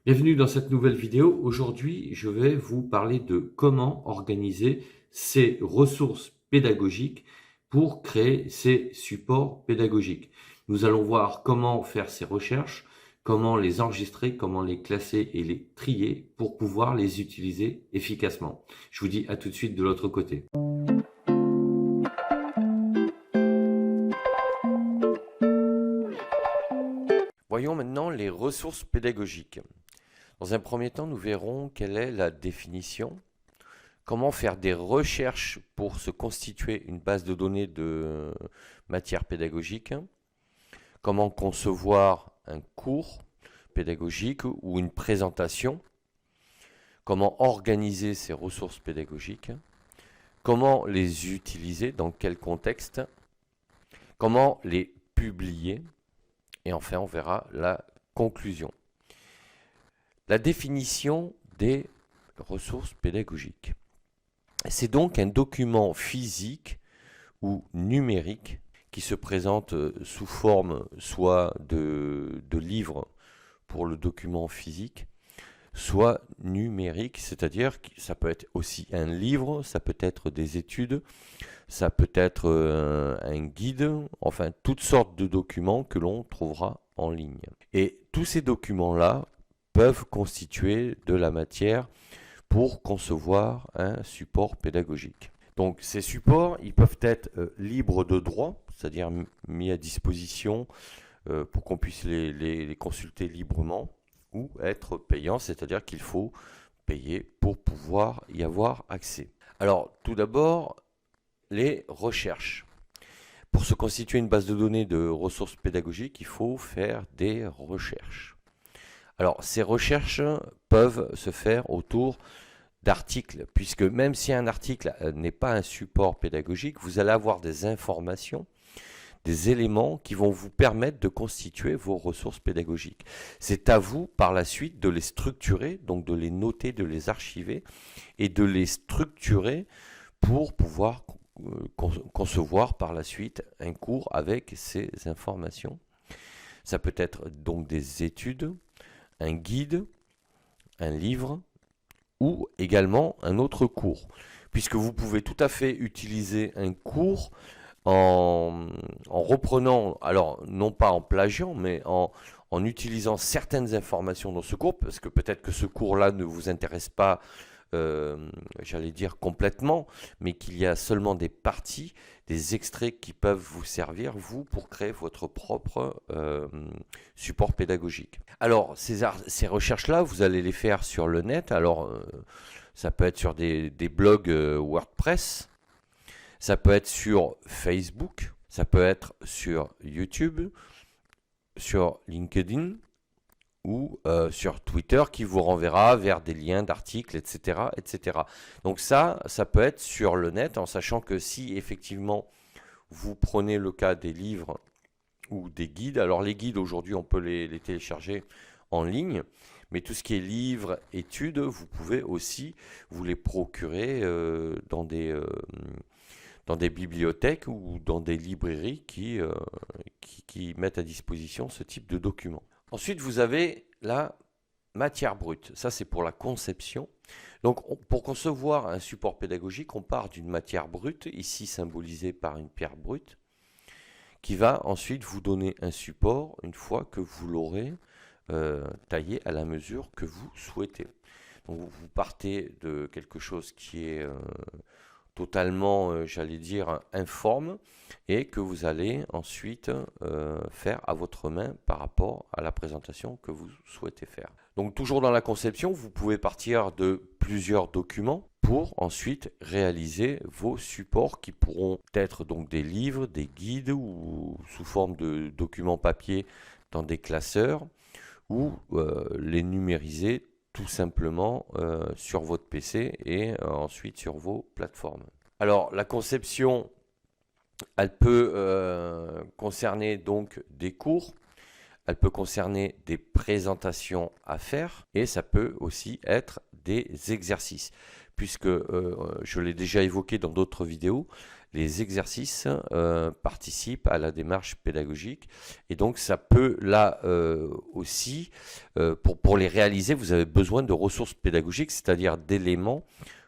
Bienvenue dans cette nouvelle vidéo. Aujourd'hui, je vais vous parler de comment organiser ces ressources pédagogiques pour créer ces supports pédagogiques. Nous allons voir comment faire ces recherches, comment les enregistrer, comment les classer et les trier pour pouvoir les utiliser efficacement. Je vous dis à tout de suite de l'autre côté. Voyons maintenant les ressources pédagogiques. Dans un premier temps, nous verrons quelle est la définition, comment faire des recherches pour se constituer une base de données de matière pédagogique, comment concevoir un cours pédagogique ou une présentation, comment organiser ces ressources pédagogiques, comment les utiliser, dans quel contexte, comment les publier, et enfin on verra la conclusion. La définition des ressources pédagogiques. C'est donc un document physique ou numérique qui se présente sous forme soit de livre pour le document physique, soit numérique, c'est-à-dire que ça peut être aussi un livre, ça peut être des études, ça peut être un guide, enfin toutes sortes de documents que l'on trouvera en ligne. Et tous ces documents-là peuvent constituer de la matière pour concevoir un support pédagogique. Donc ces supports, ils peuvent être libres de droit, c'est-à-dire mis à disposition pour qu'on puisse les consulter librement, ou être payants, c'est-à-dire qu'il faut payer pour pouvoir y avoir accès. Alors tout d'abord, les recherches. Pour se constituer une base de données de ressources pédagogiques, il faut faire des recherches. Alors ces recherches peuvent se faire autour d'articles, puisque même si un article n'est pas un support pédagogique, vous allez avoir des informations, des éléments qui vont vous permettre de constituer vos ressources pédagogiques. C'est à vous par la suite de les structurer, donc de les noter, de les archiver et de les structurer pour pouvoir concevoir par la suite un cours avec ces informations. Ça peut être donc des études, un guide, un livre, ou également un autre cours, puisque vous pouvez tout à fait utiliser un cours en reprenant, alors non pas en plagiant, mais en utilisant certaines informations dans ce cours, parce que peut-être que ce cours-là ne vous intéresse pas, j'allais dire complètement, mais qu'il y a seulement des parties, des extraits qui peuvent vous servir, vous, pour créer votre propre support pédagogique. Alors, ces recherches-là, vous allez les faire sur le net. Alors, ça peut être sur des blogs WordPress, ça peut être sur Facebook, ça peut être sur YouTube, sur LinkedIn ou sur Twitter qui vous renverra vers des liens d'articles, etc., etc. Donc ça peut être sur le net, en sachant que si effectivement vous prenez le cas des livres ou des guides, alors les guides aujourd'hui on peut les télécharger en ligne, mais tout ce qui est livres, études, vous pouvez aussi vous les procurer dans des bibliothèques ou dans des librairies qui mettent à disposition ce type de documents. Ensuite, vous avez la matière brute. Ça, c'est pour la conception. Donc, pour concevoir un support pédagogique, on part d'une matière brute, ici symbolisée par une pierre brute, qui va ensuite vous donner un support une fois que vous l'aurez taillé à la mesure que vous souhaitez. Donc, vous partez de quelque chose qui est totalement, j'allais dire, informe, et que vous allez ensuite faire à votre main par rapport à la présentation que vous souhaitez faire. Donc toujours dans la conception, vous pouvez partir de plusieurs documents pour ensuite réaliser vos supports qui pourront être donc des livres, des guides ou sous forme de documents papier dans des classeurs, ou les numériser tout simplement sur votre PC et ensuite sur vos plateformes. Alors la conception, elle peut concerner donc des cours, elle peut concerner des présentations à faire, et ça peut aussi être des exercices, puisque je l'ai déjà évoqué dans d'autres vidéos, les exercices participent à la démarche pédagogique. Et donc, ça peut, là aussi, pour les réaliser, vous avez besoin de ressources pédagogiques, c'est-à-dire d'éléments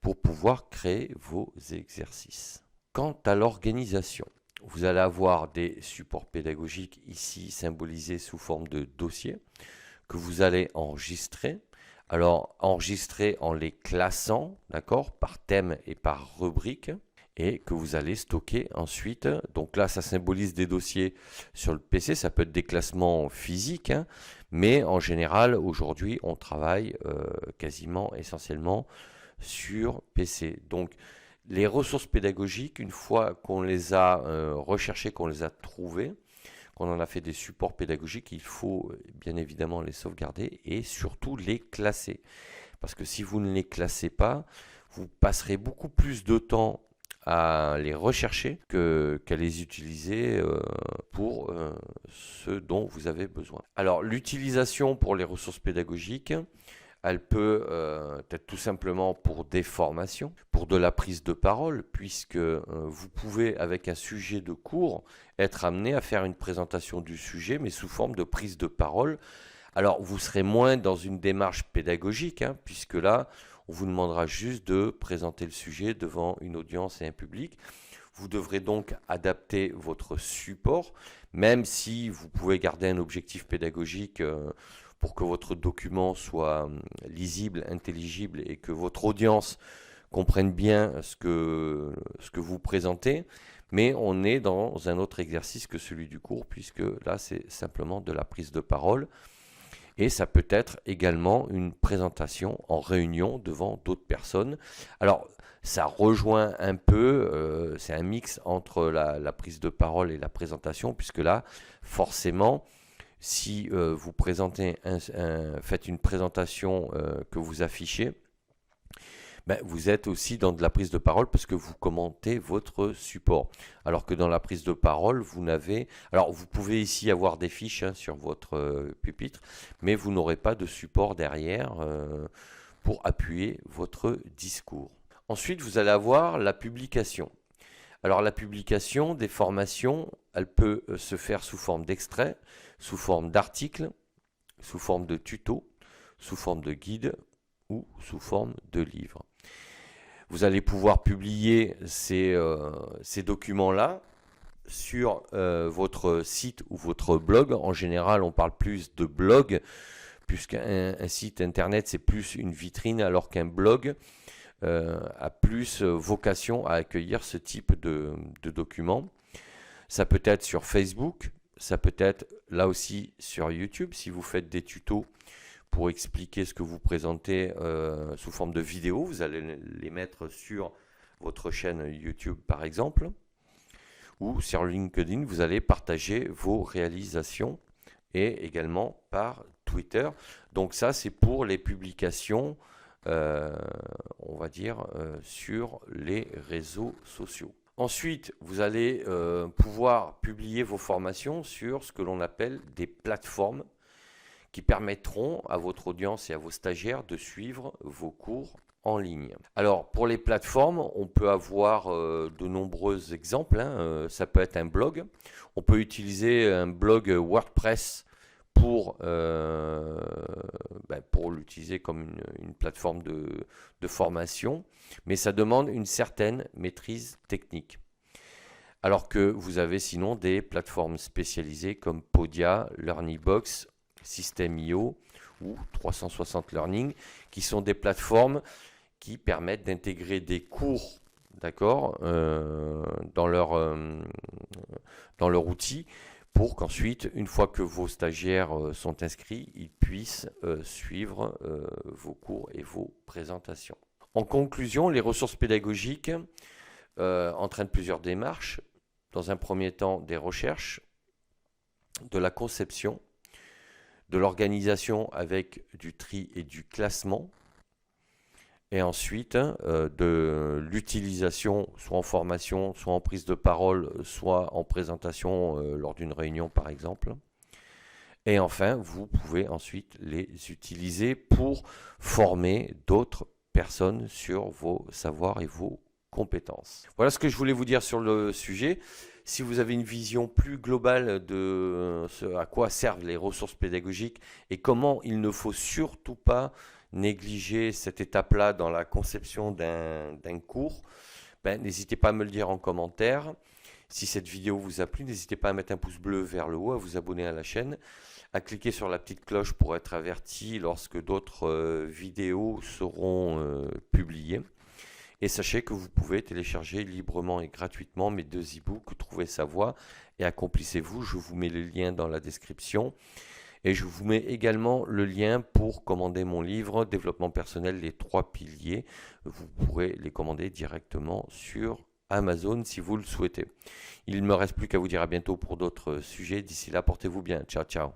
pour pouvoir créer vos exercices. Quant à l'organisation, vous allez avoir des supports pédagogiques ici symbolisés sous forme de dossiers que vous allez enregistrer. Alors, enregistrer en les classant, d'accord, par thème et par rubrique, et que vous allez stocker ensuite. Donc là, ça symbolise des dossiers sur le PC, ça peut être des classements physiques, hein, mais en général, aujourd'hui, on travaille quasiment essentiellement sur PC. Donc, les ressources pédagogiques, une fois qu'on les a recherchées, qu'on les a trouvées, qu'on en a fait des supports pédagogiques, il faut bien évidemment les sauvegarder et surtout les classer. Parce que si vous ne les classez pas, vous passerez beaucoup plus de temps à les rechercher qu'à les utiliser pour ce dont vous avez besoin. Alors l'utilisation pour les ressources pédagogiques, elle peut être tout simplement pour des formations, pour de la prise de parole, puisque vous pouvez, avec un sujet de cours, être amené à faire une présentation du sujet, mais sous forme de prise de parole. Alors, vous serez moins dans une démarche pédagogique, hein, puisque là, on vous demandera juste de présenter le sujet devant une audience et un public. Vous devrez donc adapter votre support, même si vous pouvez garder un objectif pédagogique pour que votre document soit lisible, intelligible et que votre audience comprenne bien ce que vous présentez. Mais on est dans un autre exercice que celui du cours, puisque là, c'est simplement de la prise de parole. Et ça peut être également une présentation en réunion devant d'autres personnes. Alors, ça rejoint un peu, c'est un mix entre la prise de parole et la présentation, puisque là, forcément, si vous présentez faites une présentation que vous affichez, ben, vous êtes aussi dans de la prise de parole parce que vous commentez votre support. Alors que dans la prise de parole, vous n'avez... Alors, vous pouvez ici avoir des fiches hein, sur votre pupitre, mais vous n'aurez pas de support derrière pour appuyer votre discours. Ensuite, vous allez avoir la publication. Alors, la publication des formations, elle peut se faire sous forme d'extrait, sous forme d'article, sous forme de tuto, sous forme de guide ou sous forme de livre. Vous allez pouvoir publier ces documents-là sur votre site ou votre blog. En général, on parle plus de blog, puisqu'un site internet, c'est plus une vitrine, alors qu'un blog a plus vocation à accueillir ce type de documents. Ça peut être sur Facebook, ça peut être là aussi sur YouTube, si vous faites des tutos pour expliquer ce que vous présentez sous forme de vidéo. Vous allez les mettre sur votre chaîne YouTube par exemple. Ou sur LinkedIn, vous allez partager vos réalisations et également par Twitter. Donc ça, c'est pour les publications, on va dire, sur les réseaux sociaux. Ensuite, vous allez pouvoir publier vos formations sur ce que l'on appelle des plateformes qui permettront à votre audience et à vos stagiaires de suivre vos cours en ligne. Alors, pour les plateformes, on peut avoir de nombreux exemples. Hein. Ça peut être un blog. On peut utiliser un blog WordPress pour l'utiliser comme une plateforme de formation, mais ça demande une certaine maîtrise technique. Alors que vous avez sinon des plateformes spécialisées comme Podia, Learnybox, System.io ou 360 Learning, qui sont des plateformes qui permettent d'intégrer des cours, d'accord, dans leur outil, pour qu'ensuite, une fois que vos stagiaires sont inscrits, ils puissent suivre vos cours et vos présentations. En conclusion, les ressources pédagogiques entraînent plusieurs démarches. Dans un premier temps, des recherches, de la conception, de l'organisation avec du tri et du classement, et ensuite de l'utilisation, soit en formation, soit en prise de parole, soit en présentation lors d'une réunion par exemple. Et enfin, vous pouvez ensuite les utiliser pour former d'autres personnes sur vos savoirs et vos compétences. Voilà ce que je voulais vous dire sur le sujet. Si vous avez une vision plus globale de ce à quoi servent les ressources pédagogiques et comment il ne faut surtout pas négliger cette étape-là dans la conception d'un cours, n'hésitez pas à me le dire en commentaire. Si cette vidéo vous a plu, n'hésitez pas à mettre un pouce bleu vers le haut, à vous abonner à la chaîne, à cliquer sur la petite cloche pour être averti lorsque d'autres vidéos seront publiées. Et sachez que vous pouvez télécharger librement et gratuitement mes 2 e-books, Trouvez sa voie et Accomplissez-vous. Je vous mets les liens dans la description. Et je vous mets également le lien pour commander mon livre Développement personnel, les 3 piliers. Vous pourrez les commander directement sur Amazon si vous le souhaitez. Il ne me reste plus qu'à vous dire à bientôt pour d'autres sujets. D'ici là, portez-vous bien. Ciao, ciao.